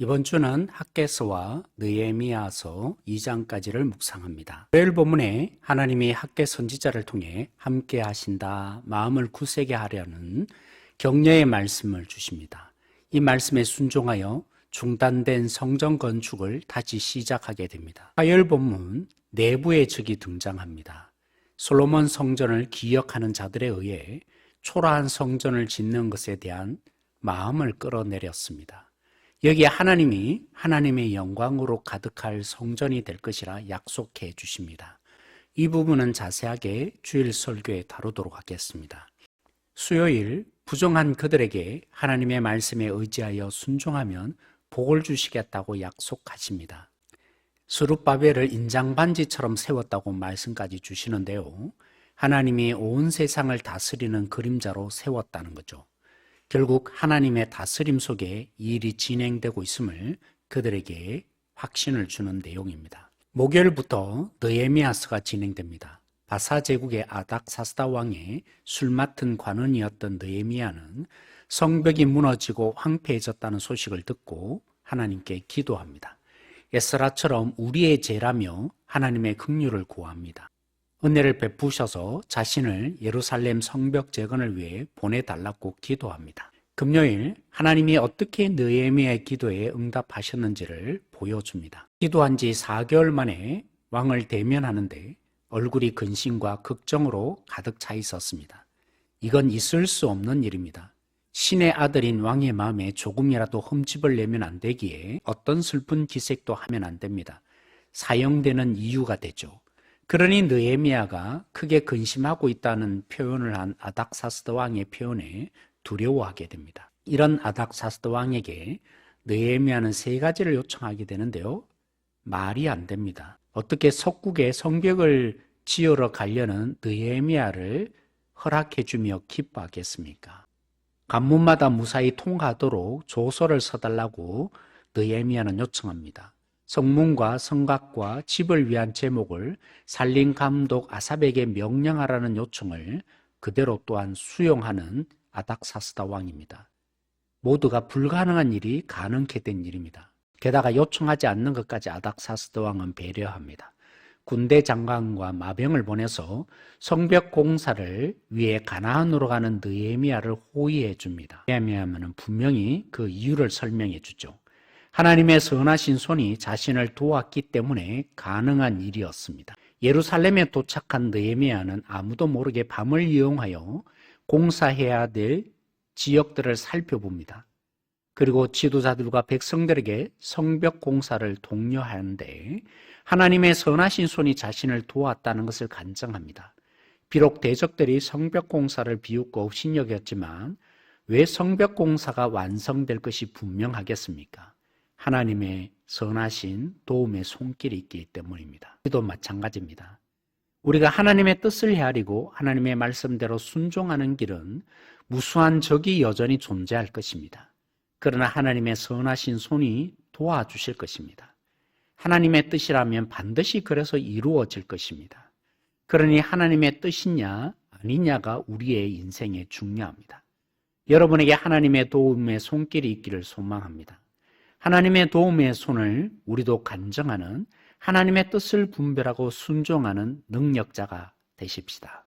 이번 주는 학개서와 느헤미야서 2장까지를 묵상합니다. 토요일 본문에 하나님이 학개 선지자를 통해 함께 하신다, 마음을 굳세게 하려는 격려의 말씀을 주십니다. 이 말씀에 순종하여 중단된 성전 건축을 다시 시작하게 됩니다. 화요일 본문 내부의 적이 등장합니다. 솔로몬 성전을 기억하는 자들에 의해 초라한 성전을 짓는 것에 대한 마음을 끌어내렸습니다. 여기에 하나님이 하나님의 영광으로 가득할 성전이 될 것이라 약속해 주십니다. 이 부분은 자세하게 주일 설교에 다루도록 하겠습니다. 수요일 부정한 그들에게 하나님의 말씀에 의지하여 순종하면 복을 주시겠다고 약속하십니다. 스룹바벨을 인장반지처럼 세웠다고 말씀까지 주시는데요. 하나님이 온 세상을 다스리는 그림자로 세웠다는 거죠. 결국 하나님의 다스림 속에 이 일이 진행되고 있음을 그들에게 확신을 주는 내용입니다. 목요일부터 느헤미야서가 진행됩니다. 바사 제국의 아닥사스다 왕의 술 맡은 관원이었던 느헤미야는 성벽이 무너지고 황폐해졌다는 소식을 듣고 하나님께 기도합니다. 에스라처럼 우리의 죄라며 하나님의 긍휼을 구합니다. 은혜를 베푸셔서 자신을 예루살렘 성벽 재건을 위해 보내달라고 기도합니다. 금요일 하나님이 어떻게 느헤미야의 기도에 응답하셨는지를 보여줍니다. 기도한 지 4개월 만에 왕을 대면하는데 얼굴이 근심과 걱정으로 가득 차 있었습니다. 이건 있을 수 없는 일입니다. 신의 아들인 왕의 마음에 조금이라도 흠집을 내면 안 되기에 어떤 슬픈 기색도 하면 안 됩니다. 사형되는 이유가 되죠. 그러니 느헤미야가 크게 근심하고 있다는 표현을 한 아닥사스다 왕의 표현에 두려워하게 됩니다. 이런 아닥사스다 왕에게 느헤미야는 3가지를 요청하게 되는데요. 말이 안 됩니다. 어떻게 석국에 성벽을 지으러 가려는 느헤미야를 허락해주며 기뻐하겠습니까? 관문마다 무사히 통과하도록 조서를 써달라고 느헤미야는 요청합니다. 성문과 성곽과 집을 위한 제목을 살림 감독 아삽에게 명령하라는 요청을 그대로 또한 수용하는 아닥사스다 왕입니다. 모두가 불가능한 일이 가능케 된 일입니다. 게다가 요청하지 않는 것까지 아닥사스다 왕은 배려합니다. 군대 장관과 마병을 보내서 성벽 공사를 위해 가나안으로 가는 느헤미야를 호위해 줍니다. 왜냐하면 분명히 그 이유를 설명해 주죠. 하나님의 선하신 손이 자신을 도왔기 때문에 가능한 일이었습니다. 예루살렘에 도착한 느헤미야는 아무도 모르게 밤을 이용하여 공사해야 될 지역들을 살펴봅니다. 그리고 지도자들과 백성들에게 성벽 공사를 독려하는데 하나님의 선하신 손이 자신을 도왔다는 것을 간증합니다. 비록 대적들이 성벽 공사를 비웃고 업신여겼지만 왜 성벽 공사가 완성될 것이 분명하겠습니까? 하나님의 선하신 도움의 손길이 있기 때문입니다. 우리도 마찬가지입니다. 우리가 하나님의 뜻을 헤아리고 하나님의 말씀대로 순종하는 길은 무수한 적이 여전히 존재할 것입니다. 그러나 하나님의 선하신 손이 도와주실 것입니다. 하나님의 뜻이라면 반드시 그래서 이루어질 것입니다. 그러니 하나님의 뜻이냐 아니냐가 우리의 인생에 중요합니다. 여러분에게 하나님의 도움의 손길이 있기를 소망합니다. 하나님의 도움의 손을 우리도 간증하는 하나님의 뜻을 분별하고 순종하는 능력자가 되십시다.